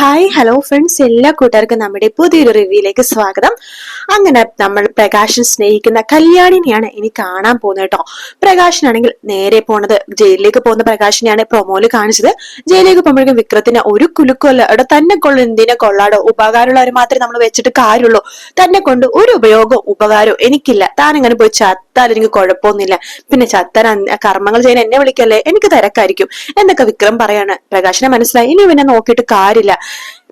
Hi hello friends, എല്ലാ കൂട്ടുകാർക്കും നമ്മുടെ പുതിയൊരു റിവ്യൂയിലേക്ക് സ്വാഗതം. അങ്ങനെ നമ്മൾ പ്രകാശൻ സ്നേഹിക്കുന്ന കല്യാണിനെയാണ് ഇനി കാണാൻ പോകുന്നത് കേട്ടോ. പ്രകാശനാണെങ്കിൽ നേരെ പോണത് ജയിലിലേക്ക് പോകുന്ന പ്രകാശനെയാണ് പ്രൊമോയില് കാണിച്ചത്. ജയിലിലേക്ക് പോകുമ്പോഴേക്കും വിക്രത്തിന് ഒരു കുലുക്കമല്ല, ഇവിടെ തന്നെ കൊള്ളു, എന്തിനെ കൊള്ളാടോ, ഉപകാരമുള്ളവർ മാത്രമേ നമ്മൾ വെച്ചിട്ട് കാര്യമുള്ളൂ, തന്നെ കൊണ്ട് ഒരു ഉപയോഗവും ഉപകാരവും എനിക്കില്ല, താൻ ഇങ്ങനെ പോയി ചത്താൽ എനിക്ക് കുഴപ്പമൊന്നുമില്ല, പിന്നെ ചത്താൻ കർമ്മങ്ങൾ ചെയ്യാൻ എന്നെ വിളിക്കല്ലേ, എനിക്ക് തിരക്കായിരിക്കും എന്നൊക്കെ വിക്രം പറയാണ്. പ്രകാശനെ മനസ്സിലായി, ഇനി ഇവനെ നോക്കിയിട്ട് കാര്യമില്ല,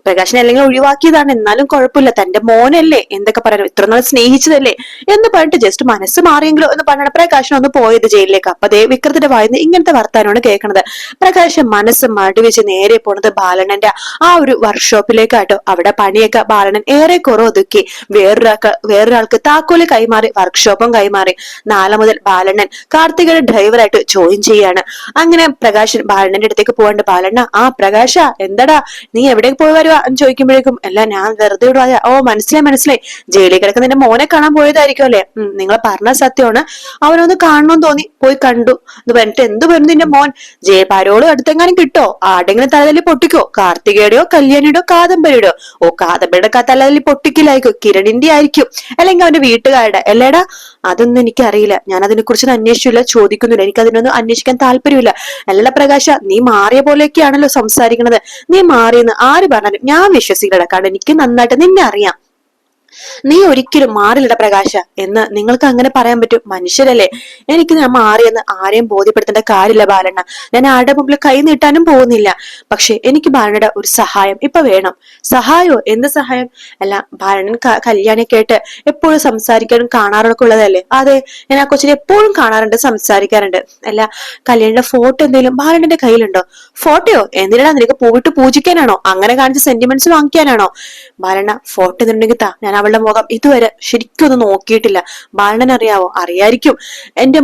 പ്രകാശനെ അല്ലെങ്കിൽ ഒഴിവാക്കിയതാണ്, എന്നാലും കുഴപ്പമില്ല, തന്റെ മോനല്ലേ, എന്തൊക്കെ പറയാനും ഇത്ര നാൾ സ്നേഹിച്ചതല്ലേ എന്ന് പറഞ്ഞിട്ട് ജസ്റ്റ് മനസ്സ് മാറിയെങ്കിലോ എന്ന് പറഞ്ഞാണ് പ്രകാശൻ ഒന്ന് പോയത് ജയിലിലേക്ക്. അപ്പൊ അതേ വിക്രത്തിന്റെ വായിന്ന് ഇങ്ങനത്തെ വർത്താനമാണ് കേൾക്കണത്. പ്രകാശൻ മനസ്സ് മടിവെച്ച് നേരെ പോണത് ബാലണ്ണന്റെ ആ ഒരു വർക്ക്ഷോപ്പിലേക്കാട്ടോ. അവിടെ പണിയൊക്കെ ബാലണ്ണൻ ഏറെ കുറവ് ഒതുക്കി വേറൊരാൾക്ക് താക്കോല് കൈമാറി, വർക്ക്ഷോപ്പും കൈമാറി. നാളെ മുതൽ ബാലണ്ണൻ കാർത്തികയുടെ ഡ്രൈവറായിട്ട് ജോയിൻ ചെയ്യാണ്. അങ്ങനെ പ്രകാശൻ ബാലണ്ണന്റെ അടുത്തേക്ക് പോകണ്ട്. ബാലണ്ണ, ആ പ്രകാശ, എന്താടാ നീ എവിടേക്ക് പോയി വരുവാ എന്ന് ചോദിക്കുമ്പോഴേക്കും, അല്ല ഞാൻ വെറുതെ വിടുവാ. ഓ മനസ്സിലായി, ജയിലിൽ കിടക്കുന്ന നിന്റെ മോനെ കാണാൻ പോയതായിരിക്കും അല്ലെ? നിങ്ങൾ പറഞ്ഞ സത്യമാണ്, അവനൊന്ന് കാണണമെന്ന് തോന്നി പോയി കണ്ടു എന്ന് പറഞ്ഞിട്ട്, എന്ത് വരുന്നു നിന്റെ മോൻ, ജയപാരോട് അടുത്തെങ്ങാനും കിട്ടോ, ആടെങ്കിലും തലതല്ലി പൊട്ടിക്കോ, കാർത്തികയുടെയോ കല്യാണിയുടെയോ കാദംബരിയുടെയോ? ഓ കാദംബരിയുടെ തലതല്ലി പൊട്ടിക്കില്ലായിരിക്കും, കിരണിന്റെ ആയിരിക്കും, അല്ലെങ്കിൽ അവന്റെ വീട്ടുകാരുടെ. അല്ലേടാ, അതൊന്നും എനിക്കറിയില്ല, ഞാൻ അതിനെ കുറിച്ച് അന്വേഷിച്ചില്ല, ചോദിക്കുന്നില്ല, എനിക്ക് അതിനൊന്നും അന്വേഷിക്കാൻ താല്പര്യമില്ല. അല്ലല്ല പ്രകാശ, നീ മാറിയ പോലെയൊക്കെയാണല്ലോ സംസാരിക്കണത്, നീ മാറിയെന്ന് ആര് പറഞ്ഞാലും ഞാൻ വിശ്വസിക്കില്ല, കാരണം എനിക്ക് നന്നായിട്ട് നിന്നെ അറിയാം, നീ ഒരിക്കലും മാറില്ലട പ്രകാശ എന്ന് നിങ്ങൾക്ക് അങ്ങനെ പറയാൻ പറ്റും? മനുഷ്യരല്ലേ, എനിക്ക് ഞാൻ മാറിയെന്ന് ആരെയും ബോധ്യപ്പെടുത്തേണ്ട കാര്യമില്ല ബാലണ്ണ, ഞാൻ ആരുടെ മുമ്പിൽ കൈ നീട്ടാനും പോകുന്നില്ല. പക്ഷെ എനിക്ക് ബാലണ്ണയുടെ ഒരു സഹായം ഇപ്പൊ വേണം. സഹായോ? എന്ത് സഹായം? അല്ല, ബാലണ്ണൻ കല്യാണി കേട്ട് എപ്പോഴും സംസാരിക്കാനും കാണാറൊക്കെ ഉള്ളതല്ലേ? അതെ, ഞാൻ ആ കൊച്ചിനെ എപ്പോഴും കാണാറുണ്ട്, സംസാരിക്കാറുണ്ട്. അല്ല, കല്യാണിയുടെ ഫോട്ടോ എന്തെങ്കിലും ബാലണ്ണന്റെ കയ്യിലുണ്ടോ? ഫോട്ടോയോ? എന്തിനാ, നിനക്ക് പൂവിട്ട് പൂജിക്കാനാണോ, അങ്ങനെ കാണിച്ച് സെന്റിമെന്റ്സ് വാങ്ങിക്കാനാണോ? ബാലണ്ണ, ഫോട്ടോ എന്തുണ്ടെങ്കിൽ താ, ഞാൻ അവളുടെ മുഖം ഇതുവരെ ശരിക്കും ഒന്നും നോക്കിയിട്ടില്ല. ബാലണ്ണൻ അറിയാവോ? അറിയായിരിക്കും, എന്റെ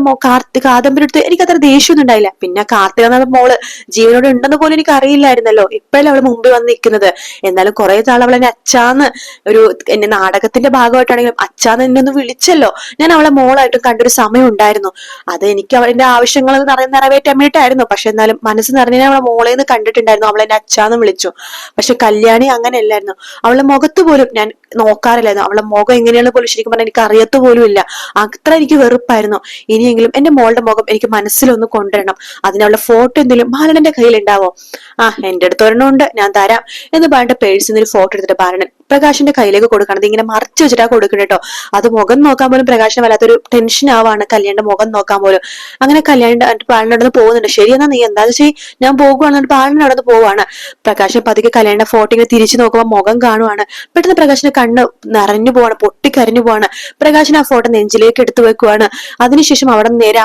കാദംബരി എടുത്ത് എനിക്ക് അത്ര ദേഷ്യമൊന്നും ഉണ്ടായില്ല. പിന്നെ കാർത്തിക എന്ന മോള് ജീവനോട് ഉണ്ടെന്ന് പോലും എനിക്ക് അറിയില്ലായിരുന്നല്ലോ, ഇപ്പോഴല്ലേ അവള് മുമ്പിൽ വന്ന് നിൽക്കുന്നത്. എന്നാലും കുറെ നാൾ അവൾ എന്നെ അച്ഛാന്ന്, ഒരു എന്റെ നാടകത്തിന്റെ ഭാഗമായിട്ടാണെങ്കിലും അച്ഛാന്ന് എന്നെ ഒന്ന് വിളിച്ചല്ലോ. ഞാൻ അവളെ മോളായിട്ടും കണ്ടൊരു സമയം ഉണ്ടായിരുന്നു, അത് എനിക്ക് അവളുടെ ആവശ്യങ്ങൾ നിറവേറ്റാൻ വേണ്ടിയിട്ടായിരുന്നു. പക്ഷെ എന്നാലും മനസ്സ് നിറഞ്ഞ അവളെ മോളേന്ന് കണ്ടിട്ടുണ്ടായിരുന്നു, അവളെന്നെ അച്ഛാന്ന് വിളിച്ചു. പക്ഷെ കല്യാണി അങ്ങനെയല്ലായിരുന്നു, അവളുടെ മുഖത്ത് പോലും ഞാൻ നോക്കാറില്ലായിരുന്നു, അവളുടെ മുഖം എങ്ങനെയാണ് പോലും ശരിക്കും പറഞ്ഞാൽ എനിക്ക് അറിയത്ത് പോലും ഇല്ല, അത്ര എനിക്ക് വെറുപ്പായിരുന്നു. ഇനിയെങ്കിലും എന്റെ മോളുടെ മുഖം എനിക്ക് മനസ്സിലൊന്ന് കൊണ്ടുവരണം, അതിനുള്ള ഫോട്ടോ എന്തെങ്കിലും ബാലണ്ണന്റെ കയ്യിൽ ഉണ്ടാവോ? എന്റെ അടുത്ത് ഒരെണ്ണമുണ്ട്, ഞാൻ തരാം എന്ന് പറഞ്ഞിട്ട് പേഴ്സിൽ നിന്ന് ഒരു ഫോട്ടോ എടുത്തിട്ട് ബാലണ്ണൻ പ്രകാശിന്റെ കയ്യിലേക്ക് കൊടുക്കണം. ഇങ്ങനെ മറച്ചു വെച്ചിട്ടാ കൊടുക്കണം കേട്ടോ. അത് മുഖം നോക്കാൻ പോലും പ്രകാശിന് വല്ലാത്തൊരു ടെൻഷൻ ആവാണ്, കല്യാണിന്റെ മുഖം നോക്കാൻ പോലും. അങ്ങനെ കല്യാണിന്റെ ബാലനടന്ന് പോകുന്നുണ്ട്. ശരി എന്നാ നീ എന്താ ചെയ്യ്, ഞാൻ പോകുവാണ്. ബാലൻ നടന്ന് പോവാണ്. പ്രകാശൻ പതുക്കെ കല്യാണിന്റെ ഫോട്ടോ ഇങ്ങനെ തിരിച്ചു നോക്കുമ്പോൾ മുഖം കാണുവാണ്. പെട്ടെന്ന് പ്രകാശിന്റെ കണ്ണ് നിറഞ്ഞു പോവാണ്, പൊട്ടിക്കരഞ്ഞു പോവാണ്. പ്രകാശൻ ആ ഫോട്ടോ നെഞ്ചിലേക്ക് എടുത്തു വെക്കുവാണ്. അതിനുശേഷം അവിടെ നേരെ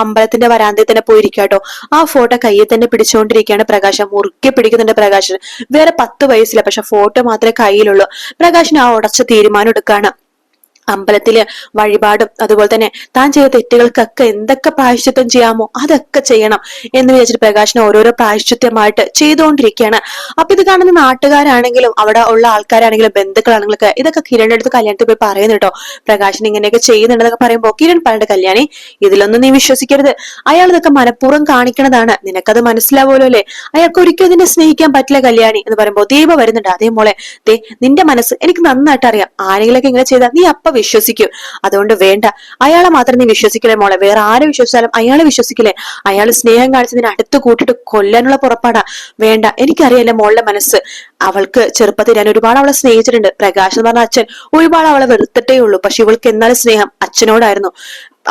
അമ്പലത്തിന്റെ വരാന്തയിൽ തന്നെ പോയിരിക്കാട്ടോ. ആ ഫോട്ടോ കയ്യിൽ തന്നെ പിടിച്ചുകൊണ്ടിരിക്കുകയാണ് പ്രകാശൻ, മുറുക്കെ പിടിക്കുന്നുണ്ട് പ്രകാശൻ. വേറെ 10 വയസ്സില്ല, പക്ഷെ ഫോട്ടോ മാത്രമേ കയ്യിലുള്ളൂ. പ്രകാശൻ ആ ഉടച്ച തീരുമാനം എടുക്കാണ്. അമ്പലത്തില് വഴിപാടും അതുപോലെ തന്നെ താൻ ചെയ്ത തെറ്റുകൾക്കൊക്കെ എന്തൊക്കെ പ്രായശ്ചിത്തം ചെയ്യാമോ അതൊക്കെ ചെയ്യണം എന്ന് വിചാരിച്ചിട്ട് പ്രകാശിനെ ഓരോരോ പ്രായശ്ചിത്യമായിട്ട് ചെയ്തുകൊണ്ടിരിക്കുകയാണ്. അപ്പൊ ഇത് കാണുന്ന നാട്ടുകാരാണെങ്കിലും അവിടെ ഉള്ള ആൾക്കാരാണെങ്കിലും ബന്ധുക്കളാണെങ്കിലും ഒക്കെ ഇതൊക്കെ കിരണിന്റെ അടുത്ത് കല്യാണത്തിൽ പോയി പറയുന്നു കേട്ടോ. പ്രകാശൻ ഇങ്ങനെയൊക്കെ ചെയ്യുന്നുണ്ടെന്നൊക്കെ പറയുമ്പോ കിരൺ പറഞ്ഞ, കല്യാണി ഇതിലൊന്നും നീ വിശ്വസിക്കരുത്, അയാൾ ഇതൊക്കെ മനഃപൂർവ്വം കാണിക്കണതാണ്, നിനക്കത് മനസ്സിലാവുമല്ലോ അല്ലെ, അയാൾക്ക് ഒരിക്കലും നിന്നെ സ്നേഹിക്കാൻ പറ്റില്ല കല്യാണി എന്ന് പറയുമ്പോ ദീപ വരുന്നുണ്ട്. അതേ മോളെ, നിന്റെ മനസ്സ് എനിക്ക് നന്നായിട്ട് അറിയാം, ആരെങ്കിലൊക്കെ ഇങ്ങനെ ചെയ്താൽ നീ അപ്പ വിശ്വസിക്കും, അതുകൊണ്ട് വേണ്ട, അയാളെ മാത്രം നീ വിശ്വസിക്കില്ലേ മോളെ, വേറെ ആരെ വിശ്വസിച്ചാലും അയാളെ വിശ്വസിക്കില്ലേ, അയാൾ സ്നേഹം കാണിച്ചതിന് അടുത്ത് കൂട്ടിട്ട് കൊല്ലാനുള്ള പുറപ്പാടാ, വേണ്ട, എനിക്കറിയാലോ മോളുടെ മനസ്സ്, അവൾക്ക് ചെറുപ്പത്തിൽ ഞാൻ ഒരുപാട് അവളെ സ്നേഹിച്ചിട്ടുണ്ട്, പ്രകാശ് എന്ന് പറഞ്ഞ അച്ഛൻ ഒരുപാട് അവളെ വെറുത്തിട്ടേ ഉള്ളൂ, പക്ഷെ ഇവൾക്ക് എന്നാലും സ്നേഹം അച്ഛനോടായിരുന്നു.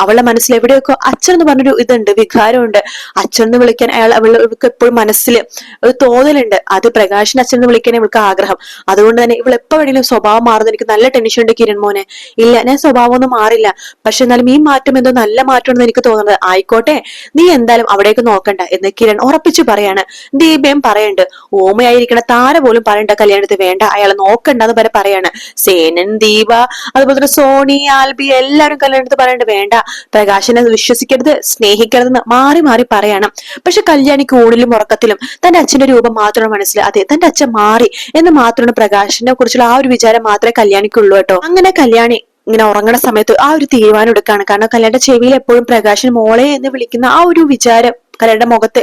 അവളുടെ മനസ്സിൽ എവിടെയൊക്കെ അച്ഛൻ എന്ന് പറഞ്ഞൊരു ഇതുണ്ട്, വികാരമുണ്ട്, അച്ഛൻ എന്ന് വിളിക്കാൻ അവൾക്ക് എപ്പോഴും മനസ്സിൽ ഒരു തോന്നലുണ്ട്, അത് പ്രകാശിന്റെ അച്ഛൻ എന്ന് വിളിക്കാൻ ഇവൾക്ക് ആഗ്രഹം. അതുകൊണ്ട് തന്നെ ഇവൾ എപ്പോ വേണമെങ്കിലും സ്വഭാവം മാറുന്ന എനിക്ക് നല്ല ടെൻഷൻ ഉണ്ട് കിരൺ മോനെ. ഇല്ല, ഞാൻ സ്വഭാവം ഒന്നും മാറില്ല, പക്ഷെ എന്നാലും ഈ മാറ്റം എന്തോ നല്ല മാറ്റമാണെന്ന് എനിക്ക് തോന്നുന്നത്. ആയിക്കോട്ടെ, നീ എന്തായാലും അവിടേക്ക് നോക്കണ്ട എന്ന് കിരൺ ഉറപ്പിച്ചു പറയാണ്. ദീപയും പറയുന്നുണ്ട്, ഓമയായിരിക്കണ താര പോലും പറയണ്ട കല്യാണത്തിൽ വേണ്ട, അയാൾ നോക്കണ്ടെന്ന് വരെ പറയാണ്. സേനൻ, ദീപ, അതുപോലെ തന്നെ സോണി, ആൽബി എല്ലാവരും കല്യാണത്തിൽ പറയണ്ട, വേണ്ട, പ്രകാശനെ വിശ്വസിക്കരുത്, സ്നേഹിക്കരുതെന്ന് മാറി മാറി പറയണം. പക്ഷെ കല്യാണിക്ക് ഊണിലും ഉറക്കത്തിലും തന്റെ അച്ഛന്റെ രൂപം മാത്രമാണ് മനസ്സിലായി. അതെ, തന്റെ അച്ഛൻ മാറി എന്ന് മാത്രമാണ് പ്രകാശിനെ കുറിച്ചുള്ള ആ ഒരു വിചാരം മാത്രമേ കല്യാണിക്കുള്ളൂ കേട്ടോ. അങ്ങനെ കല്യാണി ഇങ്ങനെ ഉറങ്ങണ സമയത്ത് ആ ഒരു തീരുമാനം എടുക്കുകയാണ്. കാരണം കല്യാണിന്റെ ചെവിയിൽ എപ്പോഴും പ്രകാശൻ മോളെ എന്ന് വിളിക്കുന്ന ആ ഒരു വിചാരം കല്യാണിയുടെ മുഖത്ത്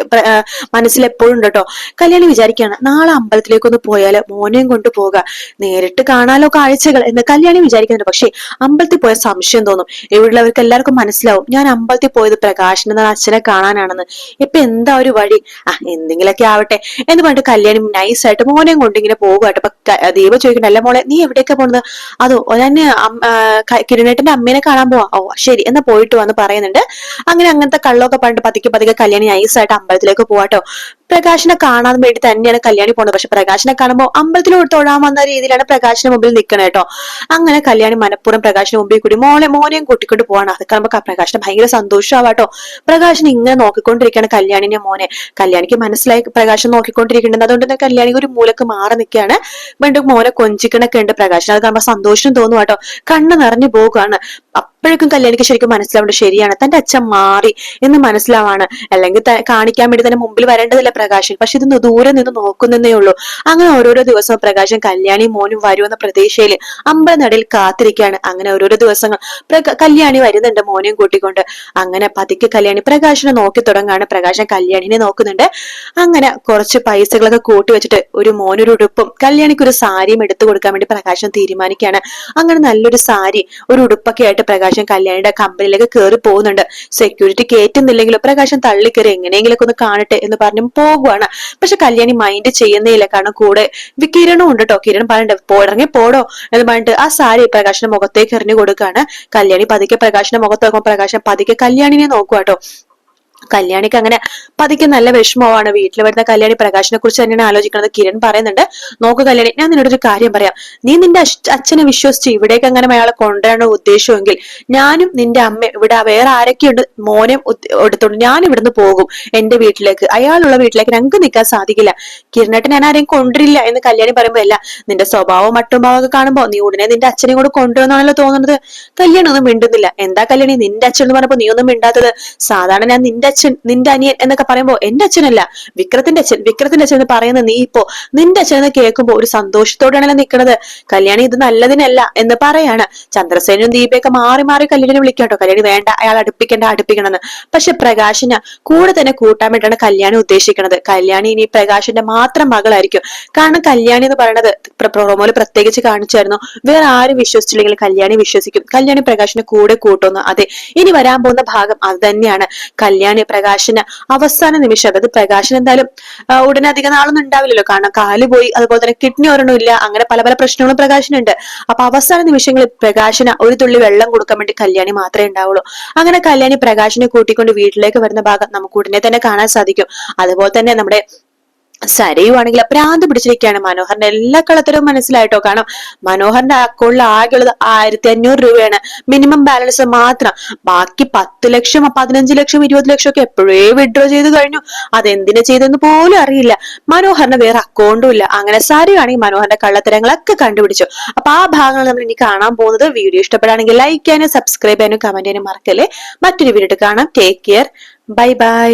മനസ്സിൽ എപ്പോഴും ഉണ്ട് കേട്ടോ. കല്യാണി വിചാരിക്കുകയാണ് നാളെ അമ്പലത്തിലേക്കൊന്ന് പോയാല് മോനെയും കൊണ്ട് പോവുക, നേരിട്ട് കാണാലോ കാഴ്ചകൾ എന്ന് കല്യാണി വിചാരിക്കുന്നുണ്ട്. പക്ഷെ അമ്പലത്തിൽ പോയ സംശയം തോന്നും. ഇവിടെയുള്ളവർക്ക് എല്ലാവർക്കും മനസ്സിലാവും ഞാൻ അമ്പലത്തിൽ പോയത് പ്രകാശൻ എന്ന അച്ഛനെ കാണാനാണെന്ന്. ഇപ്പൊ എന്താ ഒരു വഴി, എന്തെങ്കിലൊക്കെ ആവട്ടെ എന്ന് പറഞ്ഞിട്ട് കല്യാണി നൈസായിട്ട് മോനെയും കൊണ്ട് ഇങ്ങനെ പോകുകട്ടെ. അപ്പൊ ദീപ ചോദിക്കണ്ട, അല്ല മോളെ നീ എവിടേക്കാ പോണത്? അതോ ഞാൻ കിരണേട്ടന്റെ അമ്മേനെ കാണാൻ പോവാ. ഓ ശരി എന്നാ പോയിട്ട് വന്ന് പറയുന്നുണ്ട്. അങ്ങനെ അങ്ങനത്തെ കള്ളൊക്കെ പറഞ്ഞിട്ട് പതുക്കെ പതുക്കെ കല്യാണി നൈസായിട്ട് അമ്പലത്തിലേക്ക് പോവാട്ടോ. പ്രകാശിനെ കാണാൻ വേണ്ടി തന്നെയാണ് കല്യാണി പോണത്. പക്ഷെ പ്രകാശിനെ കാണുമ്പോൾ അമ്പലത്തിലോട്ട് തൊഴാൻ വന്ന രീതിയിലാണ് പ്രകാശിന്റെ മുമ്പിൽ നിൽക്കണേ കേട്ടോ. അങ്ങനെ കല്യാണി മനഃപൂർവ്വം പ്രകാശിന്റെ മുമ്പിൽ കൂടി മോനെയും കൂട്ടിക്കൊണ്ട് പോവാണ്. അത് കാണുമ്പോൾ പ്രകാശിന് ഭയങ്കര സന്തോഷമാവാട്ടോ. പ്രകാശിന് ഇങ്ങനെ നോക്കിക്കൊണ്ടിരിക്കുകയാണ് കല്യാണിന്റെ മോനെ. കല്യാണിക്ക് മനസ്സിലായി പ്രകാശം നോക്കിക്കൊണ്ടിരിക്കുന്നുണ്ട്. അതുകൊണ്ട് തന്നെ കല്യാണി ഒരു മൂലക്ക് മാറി നിൽക്കുകയാണ്. വീണ്ടും മോനെ കൊഞ്ചിക്കണൊക്കെ ഉണ്ട് പ്രകാശിന്. അത് കാണുമ്പോൾ സന്തോഷം തോന്നും കേട്ടോ. കണ്ണ് നിറഞ്ഞു പോകുകയാണ്. അപ്പോഴേക്കും കല്യാണിക്ക് ശരിക്കും മനസ്സിലാവേണ്ട, ശരിയാണ് തന്റെ അച്ഛൻ മാറി എന്ന് മനസ്സിലാവാണ്. അല്ലെങ്കിൽ കാണിക്കാൻ വേണ്ടി തന്നെ മുമ്പിൽ വരേണ്ടതല്ല പ്രകാശൻ. പക്ഷെ ഇത് ദൂരെ നിന്ന് നോക്കുന്നേ ഉള്ളൂ. അങ്ങനെ ഓരോരോ ദിവസവും പ്രകാശൻ കല്യാണി മോനും വരുമെന്ന പ്രതീക്ഷയിൽ അമ്പലനടയിൽ കാത്തിരിക്കുകയാണ്. അങ്ങനെ ഓരോരോ ദിവസങ്ങൾ കല്യാണി വരുന്നുണ്ട് മോനെയും കൂട്ടിക്കൊണ്ട്. അങ്ങനെ പതുക്കെ കല്യാണി പ്രകാശനെ നോക്കി തുടങ്ങാണ്. പ്രകാശൻ കല്യാണിനെ നോക്കുന്നുണ്ട്. അങ്ങനെ കുറച്ച് പൈസകളൊക്കെ കൂട്ടി വെച്ചിട്ട് ഒരു മോനൊരു ഉടുപ്പും കല്യാണിക്ക് ഒരു സാരിയും എടുത്തു കൊടുക്കാൻ വേണ്ടി പ്രകാശൻ തീരുമാനിക്കുകയാണ്. അങ്ങനെ നല്ലൊരു സാരി ഒരു ഉടുപ്പൊക്കെ ആയിട്ട് പ്രകാശൻ കല്യാണിയുടെ കമ്പനിയിലേക്ക് കയറി പോകുന്നുണ്ട്. സെക്യൂരിറ്റി കയറ്റുന്നില്ലെങ്കിലും പ്രകാശൻ തള്ളിക്കയറി എങ്ങനെയെങ്കിലൊക്കെ ഒന്ന് കാണട്ടെ എന്ന് പറഞ്ഞു പോകുവാണ്. പക്ഷെ കല്യാണി മൈൻഡ് ചെയ്യുന്നേയില്ല. കാരണം കൂടെ കിരണും ഉണ്ട് കേട്ടോ. കിരൺ പറഞ്ഞിട്ട് ഇറങ്ങി പോടോ എന്ന് പറഞ്ഞിട്ട് ആ സാരി പ്രകാശിന്റെ മുഖത്തേക്ക് എറിഞ്ഞു കൊടുക്കാണ്. കല്യാണി പതുക്കെ പ്രകാശിന്റെ മുഖത്ത് നോക്കുമ്പോൾ പ്രകാശൻ പതുക്കെ കല്യാണിനെ നോക്കുവാട്ടോ. കല്യാണിക്ക് അങ്ങനെ പതുക്കെ നല്ല വിഷമമാണ്. വീട്ടിൽ വരുന്ന കല്യാണി പ്രകാശിനെ കുറിച്ച് തന്നെയാണ് ആലോചിക്കുന്നത്. കിരൺ പറയുന്നുണ്ട്, നോക്കു കല്യാണി, ഞാൻ നിന്നോടൊരു കാര്യം പറയാം. നീ നിന്റെ അച്ഛനെ വിശ്വസിച്ച് ഇവിടേക്ക് അങ്ങനെ അയാളെ കൊണ്ടുവരാനുള്ള ഉദ്ദേശമെങ്കിൽ ഞാനും നിന്റെ അമ്മ ഇവിടെ വേറെ ആരൊക്കെയുണ്ട് മോനെ എടുത്തോണ്ട് ഞാൻ ഇവിടുന്ന് പോകും എന്റെ വീട്ടിലേക്ക്. അയാളുള്ള വീട്ടിലേക്ക് ഞങ്ങൾക്ക് നിൽക്കാൻ സാധിക്കില്ല. കിരണേട്ടൻ ഞാൻ ആരെയും കൊണ്ടുവരില്ല എന്ന് കല്യാണി പറയുമ്പോ, അല്ല നിന്റെ സ്വഭാവം മറ്റും ഭാവമൊക്കെ കാണുമ്പോ നീ ഉടനെ നിന്റെ അച്ഛനെ കൂടെ കൊണ്ടുവന്നാണല്ലോ തോന്നുന്നത്. കല്യാണി ഒന്നും മിണ്ടുന്നില്ല. എന്താ കല്യാണി നിന്റെ അച്ഛൻ എന്ന് പറഞ്ഞപ്പോ നീ ഒന്നും മിണ്ടാത്തത്? സാധാരണ ഞാൻ നിന്റെ അച്ഛൻ നിന്റെ അനിയൻ എന്നൊക്കെ പറയുമ്പോ എന്റെ അച്ഛനല്ല വിക്രത്തിന്റെ അച്ഛൻ എന്ന് പറയുന്ന നീ ഇപ്പോ നിന്റെ അച്ഛൻ എന്ന് കേൾക്കുമ്പോ ഒരു സന്തോഷത്തോടെയാണല്ലോ നിൽക്കുന്നത്. കല്യാണി ഇത് നല്ലതിനല്ല എന്ന് പറയാണ്. ചന്ദ്രസേനും ദീപയൊക്കെ മാറി മാറി കല്യാണിനെ വിളിക്കാട്ടോ. കല്യാണി വേണ്ട അയാൾ അടുപ്പിക്കണമെന്ന്. പക്ഷെ പ്രകാശിനെ കൂടെ തന്നെ കൂട്ടാൻ വേണ്ടിയാണ് കല്യാണി ഉദ്ദേശിക്കുന്നത്. കല്യാണി ഇനി പ്രകാശിന്റെ മാത്രം മകളായിരിക്കും. കാരണം കല്യാണി എന്ന് പറയുന്നത് പ്രൊമോല് പ്രത്യേകിച്ച് കാണിച്ചായിരുന്നു, വേറെ ആരും വിശ്വസിച്ചില്ലെങ്കിൽ കല്യാണി വിശ്വസിക്കും. കല്യാണി പ്രകാശിനെ കൂടെ കൂട്ടുന്നു. അതെ, ഇനി വരാൻ പോകുന്ന ഭാഗം അത് തന്നെയാണ്. കല്യാണി പ്രകാശിന് അവസാന നിമിഷം, അതായത് പ്രകാശൻ എന്തായാലും ഉടനെ അധികം നാളൊന്നും ഉണ്ടാവില്ലല്ലോ. കാരണം കാല് പോയി, അതുപോലെ തന്നെ കിഡ്നി ഒരെണ്ണം ഇല്ല, അങ്ങനെ പല പല പ്രശ്നങ്ങളും പ്രകാശനുണ്ട്. അപ്പൊ അവസാന നിമിഷങ്ങളിൽ പ്രകാശന് ഒരു തുള്ളി വെള്ളം കൊടുക്കാൻ വേണ്ടി കല്യാണി മാത്രമേ ഉണ്ടാവുള്ളൂ. അങ്ങനെ കല്യാണി പ്രകാശിനെ കൂട്ടിക്കൊണ്ട് വീട്ടിലേക്ക് വരുന്ന ഭാഗം നമുക്ക് ഉടനെ തന്നെ കാണാൻ സാധിക്കും. അതുപോലെ തന്നെ നമ്മുടെ സരയുവാണെങ്കിൽ ഭ്രാന്ത് പിടിച്ചിരിക്കുകയാണ്. മനോഹറിന്റെ എല്ലാ കളത്തരവും മനസ്സിലായിട്ടോ. കാരണം മനോഹറിന്റെ അക്കൗണ്ടിൽ ആകെയുള്ളത് 1500 രൂപയാണ് മിനിമം ബാലൻസ് മാത്രം. ബാക്കി 10 ലക്ഷം 15 ലക്ഷം 20 ലക്ഷം ഒക്കെ എപ്പോഴേ വിഡ്രോ ചെയ്ത് കഴിഞ്ഞു. അതെന്തിനു ചെയ്തെന്ന് പോലും അറിയില്ല. മനോഹറിന് വേറെ അക്കൗണ്ടും ഇല്ല. അങ്ങനെ സരയാണെങ്കിൽ മനോഹറിന്റെ കള്ളത്തരങ്ങളൊക്കെ കണ്ടുപിടിച്ചു. അപ്പൊ ആ ഭാഗങ്ങൾ നമ്മൾ ഇനി കാണാൻ പോകുന്നത്. വീഡിയോ ഇഷ്ടപ്പെടുകയാണെങ്കിൽ ലൈക്ക് ചെയ്യാനും സബ്സ്ക്രൈബ് ചെയ്യാനും കമന്റ് ചെയ്യാനും മറക്കല്ലേ. മറ്റൊരു വീഡിയോ കാണാം. Take care, bye bye.